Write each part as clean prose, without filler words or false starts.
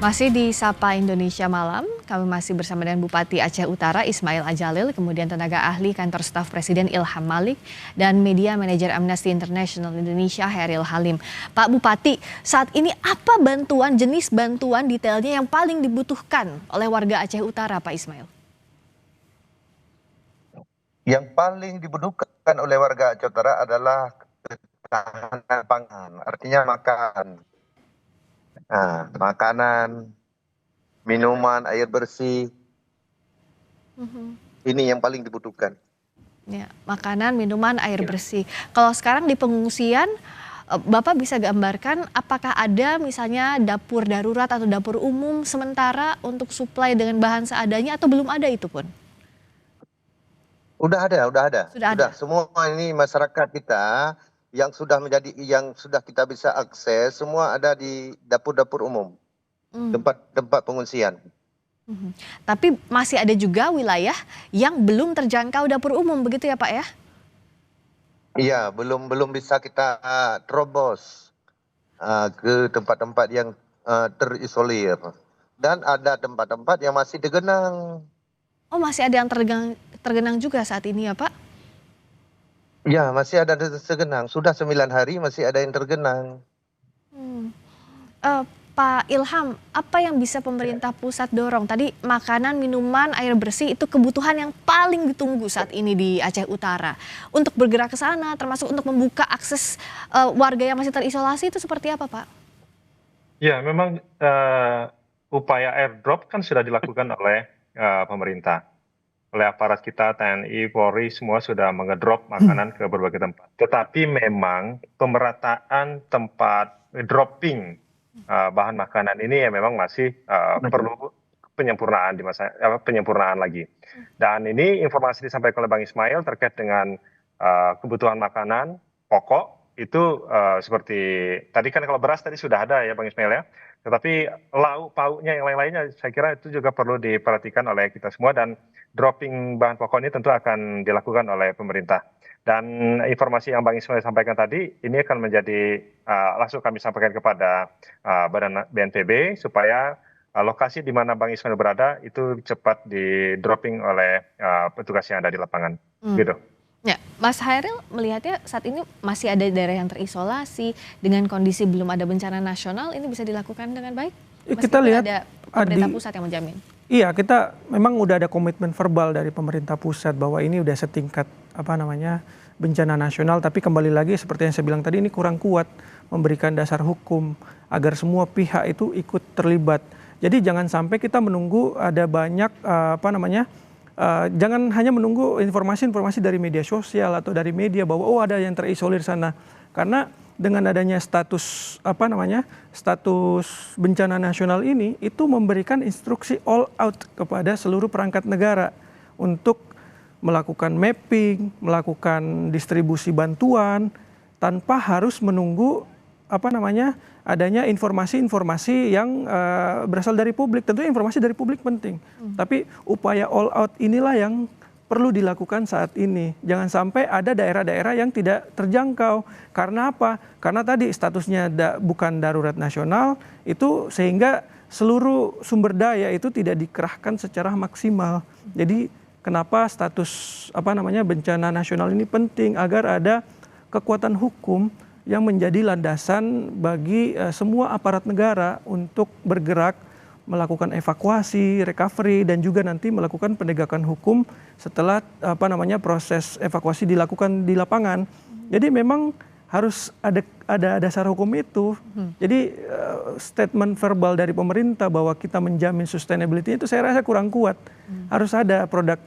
Masih di Sapa Indonesia Malam, kami masih bersama dengan Bupati Aceh Utara Ismail Adjalil, kemudian tenaga ahli kantor staf Presiden Ilham Malik, dan media manajer Amnesty International Indonesia Heril Halim. Pak Bupati, saat ini apa jenis bantuan detailnya yang paling dibutuhkan oleh warga Aceh Utara, Pak Ismail? Yang paling dibutuhkan oleh warga Aceh Utara adalah ketahanan pangan, artinya makan. Nah, makanan, minuman, air bersih, ini yang paling dibutuhkan. Ya, makanan, minuman, air bersih. Kalau sekarang di pengungsian, Bapak bisa gambarkan apakah ada misalnya dapur darurat atau dapur umum sementara untuk suplai dengan bahan seadanya atau belum ada itu pun? Udah ada. Sudah ada. Semua ini masyarakat kita yang sudah kita bisa akses, semua ada di dapur-dapur umum, tempat pengungsian. Tapi masih ada juga wilayah yang belum terjangkau dapur umum, begitu ya Pak ya? Iya, belum bisa kita terobos ke tempat-tempat yang terisolir. Dan ada tempat-tempat yang masih tergenang. Oh, masih ada yang tergenang juga saat ini ya Pak? Ya, masih ada tergenang. Sudah 9 hari masih ada yang tergenang. Pak Ilham, apa yang bisa pemerintah pusat dorong? Tadi makanan, minuman, air bersih itu kebutuhan yang paling ditunggu saat ini di Aceh Utara. Untuk bergerak ke sana, termasuk untuk membuka akses warga yang masih terisolasi itu seperti apa, Pak? Ya, memang upaya airdrop kan sudah dilakukan oleh pemerintah. Oleh aparat kita, TNI, Polri, semua sudah mengedrop makanan ke berbagai tempat. Tetapi memang pemerataan tempat dropping bahan makanan ini ya memang masih perlu penyempurnaan lagi. Dan ini informasi disampaikan oleh Bang Ismail terkait dengan kebutuhan makanan pokok itu seperti tadi kan kalau beras tadi sudah ada ya Bang Ismail ya. Tetapi lauk pauknya yang lain-lainnya saya kira itu juga perlu diperhatikan oleh kita semua dan dropping bahan pokok ini tentu akan dilakukan oleh pemerintah. Dan informasi yang Bang Ismail sampaikan tadi ini akan menjadi langsung kami sampaikan kepada Badan BNPB supaya lokasi di mana Bang Ismail berada itu cepat di dropping oleh petugas yang ada di lapangan. Gitu. Ya, Mas Hairil melihatnya saat ini masih ada daerah yang terisolasi dengan kondisi belum ada bencana nasional, ini bisa dilakukan dengan baik? Kita lihat ada pemerintah pusat yang menjamin. Iya, kita memang udah ada komitmen verbal dari pemerintah pusat bahwa ini udah setingkat bencana nasional, tapi kembali lagi seperti yang saya bilang tadi ini kurang kuat memberikan dasar hukum agar semua pihak itu ikut terlibat. Jadi jangan sampai kita menunggu ada banyak jangan hanya menunggu informasi-informasi dari media sosial atau dari media bahwa ada yang terisolir sana. Karena dengan adanya status bencana nasional ini itu memberikan instruksi all out kepada seluruh perangkat negara untuk melakukan mapping, melakukan distribusi bantuan tanpa harus menunggu adanya informasi-informasi yang berasal dari publik. Tentunya informasi dari publik penting. Tapi upaya all out inilah yang perlu dilakukan saat ini. Jangan sampai ada daerah-daerah yang tidak terjangkau. Karena apa? Karena tadi statusnya bukan darurat nasional, itu sehingga seluruh sumber daya itu tidak dikerahkan secara maksimal. Jadi kenapa status bencana nasional ini penting agar ada kekuatan hukum yang menjadi landasan bagi semua aparat negara untuk bergerak melakukan evakuasi, recovery, dan juga nanti melakukan penegakan hukum setelah proses evakuasi dilakukan di lapangan. Jadi memang harus ada dasar hukum itu. Jadi statement verbal dari pemerintah bahwa kita menjamin sustainability itu saya rasa kurang kuat. Harus ada produk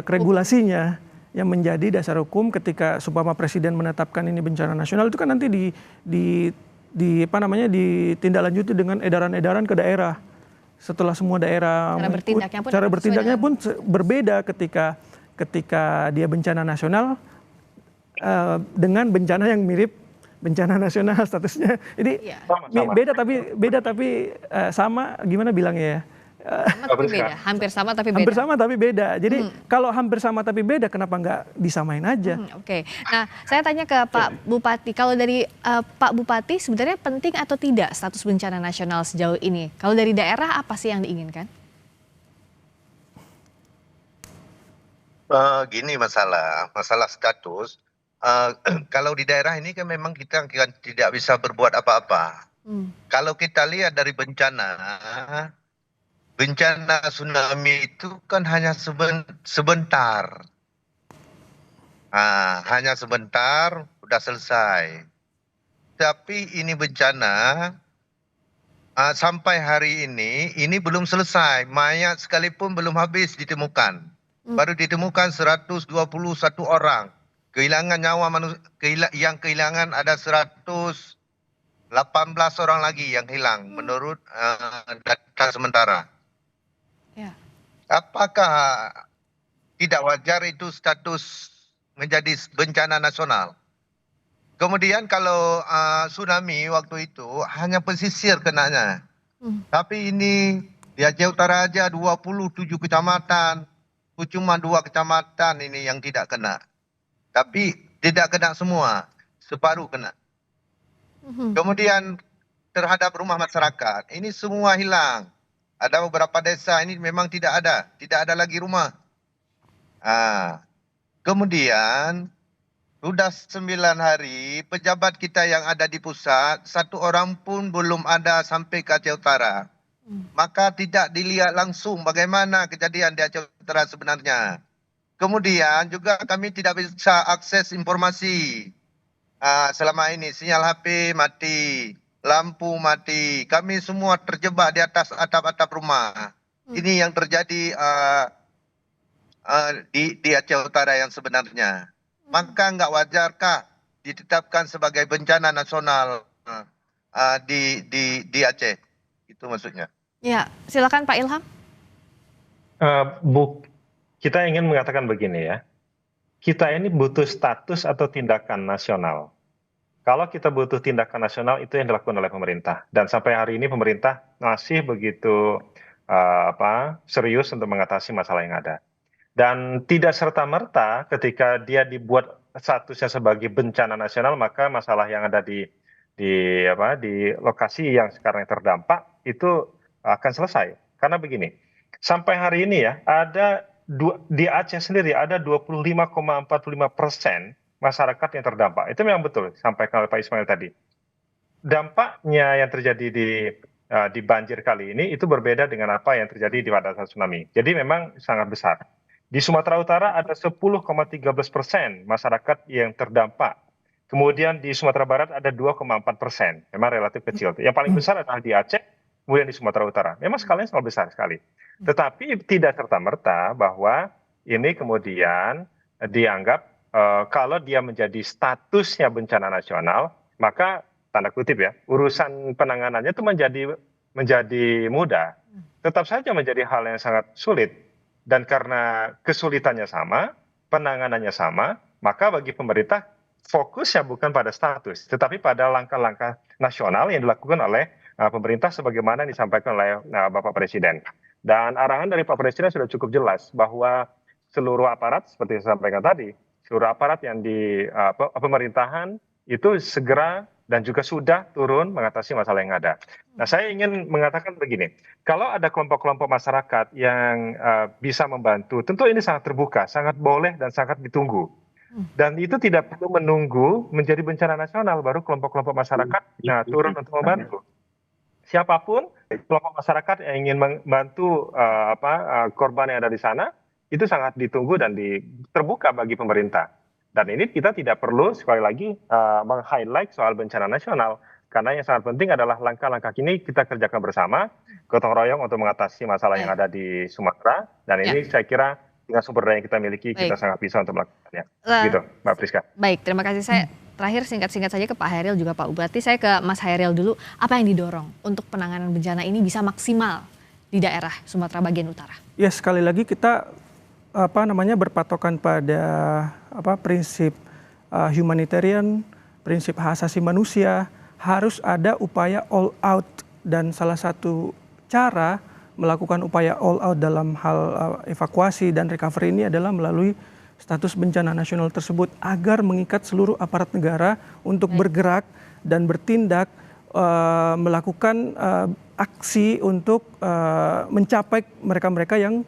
regulasinya yang menjadi dasar hukum ketika supaya Presiden menetapkan ini bencana nasional itu kan nanti ditindaklanjuti dengan edaran-edaran ke daerah. Setelah semua daerah cara bertindaknya pun berbeda ketika dia bencana nasional dengan bencana yang mirip bencana nasional statusnya. Jadi beda tapi sama, gimana bilangnya ya? Sama tapi beda, hampir sama tapi beda. Hampir sama tapi beda. Jadi kalau hampir sama tapi beda, kenapa nggak disamain aja? Oke. Nah, saya tanya ke Pak Bupati, kalau dari Pak Bupati sebenarnya penting atau tidak status bencana nasional sejauh ini? Kalau dari daerah apa sih yang diinginkan? Gini masalah status. Kalau di daerah ini kan memang kita kan tidak bisa berbuat apa-apa. Kalau kita lihat dari bencana tsunami itu kan hanya sebentar. Hanya sebentar, udah selesai. Tapi ini bencana sampai hari ini belum selesai. Mayat sekalipun belum habis ditemukan. Baru ditemukan 121 orang. Kehilangan nyawa manusia, yang kehilangan ada 118 orang lagi yang hilang menurut data sementara. Ya. Apakah tidak wajar itu status menjadi bencana nasional? Kemudian kalau tsunami waktu itu hanya pesisir kenanya. Tapi ini di Aceh Utara aja 27 kecamatan. Cuma 2 kecamatan ini yang tidak kena. Tapi tidak kena semua, separuh kena. Kemudian terhadap rumah masyarakat, ini semua hilang. Ada beberapa desa ini memang tidak ada lagi rumah. Kemudian sudah 9 hari, pejabat kita yang ada di pusat, 1 orang pun belum ada sampai ke Aceh Utara. Maka tidak dilihat langsung bagaimana kejadian di Aceh Utara sebenarnya. Kemudian juga kami tidak bisa akses informasi. Selama ini sinyal HP mati, lampu mati. Kami semua terjebak di atas atap-atap rumah. Ini yang terjadi di Aceh Utara yang sebenarnya. Maka nggak wajarkah ditetapkan sebagai bencana nasional di Aceh? Itu maksudnya. Ya, silakan Pak Ilham. Kita ingin mengatakan begini ya, kita ini butuh status atau tindakan nasional. Kalau kita butuh tindakan nasional itu yang dilakukan oleh pemerintah. Dan sampai hari ini pemerintah masih begitu serius untuk mengatasi masalah yang ada. Dan tidak serta-merta ketika dia dibuat statusnya sebagai bencana nasional, maka masalah yang ada di lokasi yang sekarang terdampak itu akan selesai. Karena begini, sampai hari ini ya di Aceh sendiri ada 25,45% masyarakat yang terdampak. Itu memang betul sampaikan oleh Pak Ismail tadi. Dampaknya yang terjadi di banjir kali ini itu berbeda dengan apa yang terjadi pada saat tsunami. Jadi memang sangat besar. Di Sumatera Utara ada 10,13% masyarakat yang terdampak. Kemudian di Sumatera Barat ada 2,4%. Memang relatif kecil. Yang paling besar adalah di Aceh, kemudian di Sumatera Utara. Memang skalanya sangat besar sekali. Tetapi tidak serta-merta bahwa ini kemudian dianggap kalau dia menjadi statusnya bencana nasional, maka tanda kutip ya, urusan penanganannya itu menjadi mudah. Tetap saja menjadi hal yang sangat sulit. Dan karena kesulitannya sama, penanganannya sama, maka bagi pemerintah fokusnya bukan pada status, tetapi pada langkah-langkah nasional yang dilakukan oleh pemerintah sebagaimana yang disampaikan oleh Bapak Presiden. Dan arahan dari Pak Presiden sudah cukup jelas bahwa seluruh aparat seperti yang saya sampaikan tadi, seluruh aparat yang di pemerintahan itu segera dan juga sudah turun mengatasi masalah yang ada. Nah, saya ingin mengatakan begini, kalau ada kelompok-kelompok masyarakat yang bisa membantu, tentu ini sangat terbuka, sangat boleh dan sangat ditunggu. Dan itu tidak perlu menunggu menjadi bencana nasional, baru kelompok-kelompok masyarakat turun untuk membantu. Siapapun kelompok masyarakat yang ingin membantu korban yang ada di sana, itu sangat ditunggu dan terbuka bagi pemerintah. Dan ini kita tidak perlu sekali lagi meng-highlight soal bencana nasional, karena yang sangat penting adalah langkah-langkah ini kita kerjakan bersama, gotong royong untuk mengatasi masalah yang ada di Sumatera. Dan ini saya kira dengan sumber daya yang kita miliki, kita sangat bisa untuk melakukannya. Gitu, Mbak Priska. Baik, terima kasih. Saya terakhir singkat-singkat saja ke Pak Hairil juga Pak Bupati. Saya ke Mas Hairil dulu. Apa yang didorong untuk penanganan bencana ini bisa maksimal di daerah Sumatera bagian utara? Ya, sekali lagi kita berpatokan pada prinsip humanitarian, prinsip hak asasi manusia, harus ada upaya all out, dan salah satu cara melakukan upaya all out dalam hal evakuasi dan recovery ini adalah melalui status bencana nasional tersebut agar mengikat seluruh aparat negara untuk bergerak dan bertindak melakukan aksi untuk mencapai mereka-mereka yang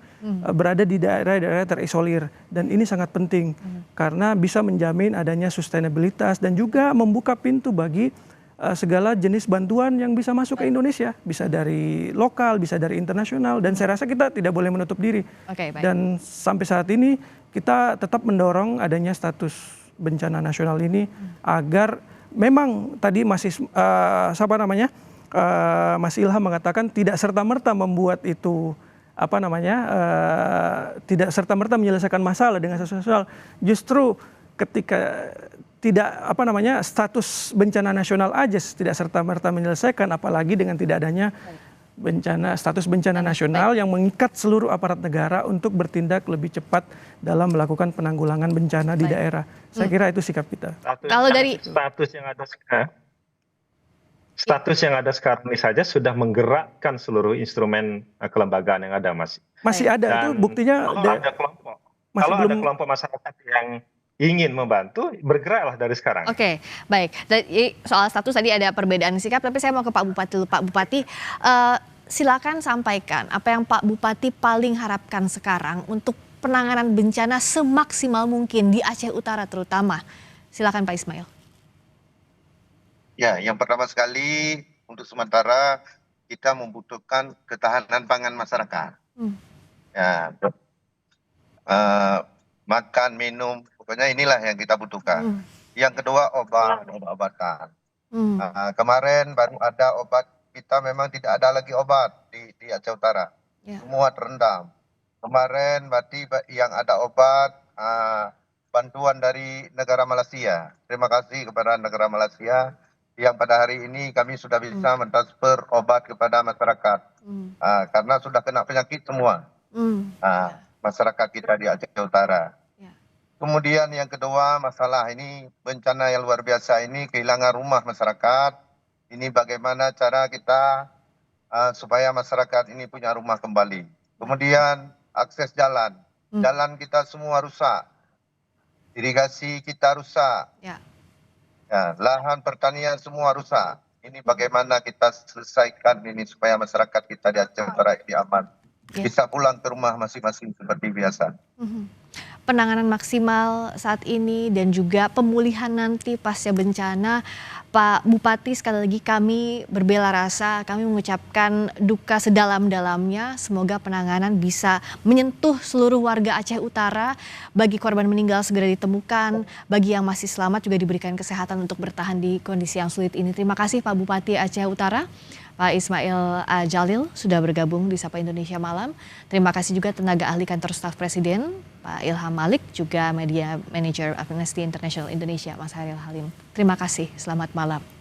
berada di daerah-daerah terisolir. Dan ini sangat penting karena bisa menjamin adanya sustainabilitas dan juga membuka pintu bagi segala jenis bantuan yang bisa masuk ke Indonesia. Bisa dari lokal, bisa dari internasional, dan saya rasa kita tidak boleh menutup diri. Dan sampai saat ini kita tetap mendorong adanya status bencana nasional ini agar memang tadi Mas Ilham mengatakan tidak serta-merta membuat itu tidak serta-merta menyelesaikan masalah dengan sosial. Justru ketika tidak status bencana nasional aja tidak serta-merta menyelesaikan, apalagi dengan tidak adanya status bencana nasional yang mengikat seluruh aparat negara untuk bertindak lebih cepat dalam melakukan penanggulangan bencana di daerah. Saya kira itu sikap kita. Kalau dari status yang ada sekarang ini saja sudah menggerakkan seluruh instrumen kelembagaan yang ada, Mas. Masih ada. Dan itu buktinya kalau ada kelompok masyarakat yang ingin membantu, bergeraklah dari sekarang. Oke, baik. Soal status tadi ada perbedaan sikap, tapi saya mau ke Pak Bupati dulu. Pak Bupati, silakan sampaikan apa yang Pak Bupati paling harapkan sekarang untuk penanganan bencana semaksimal mungkin di Aceh Utara terutama. Silakan Pak Ismail. Ya, yang pertama sekali untuk sementara kita membutuhkan ketahanan pangan masyarakat. Ya, makan, minum, pokoknya inilah yang kita butuhkan. Yang kedua obat-obatan. Kemarin baru ada obat, kita memang tidak ada lagi obat di Aceh Utara. Semua terendam. Kemarin berarti yang ada obat bantuan dari negara Malaysia. Terima kasih kepada negara Malaysia yang pada hari ini kami sudah bisa mentransfer obat kepada masyarakat. Karena sudah kena penyakit semua. Masyarakat kita di Aceh Utara. Kemudian yang kedua, masalah ini bencana yang luar biasa ini, kehilangan rumah masyarakat. Ini bagaimana cara kita supaya masyarakat ini punya rumah kembali. Kemudian akses jalan. Jalan kita semua rusak. Irigasi kita rusak. Ya, lahan pertanian semua rusak. Ini bagaimana kita selesaikan ini supaya masyarakat kita di Aceh Utara ini aman. Bisa pulang ke rumah masing-masing seperti biasa. Penanganan maksimal saat ini dan juga pemulihan nanti pasca bencana, Pak Bupati, sekali lagi kami berbela rasa, kami mengucapkan duka sedalam-dalamnya. Semoga penanganan bisa menyentuh seluruh warga Aceh Utara. Bagi korban meninggal segera ditemukan, bagi yang masih selamat juga diberikan kesehatan untuk bertahan di kondisi yang sulit ini. Terima kasih Pak Bupati Aceh Utara, Pak Ismail Ajalil sudah bergabung di Sapa Indonesia Malam. Terima kasih juga tenaga ahli kantor staf Presiden, Pak Ilham Malik, juga Media Manager Amnesty International Indonesia, Mas Heril Halim. Terima kasih, selamat malam.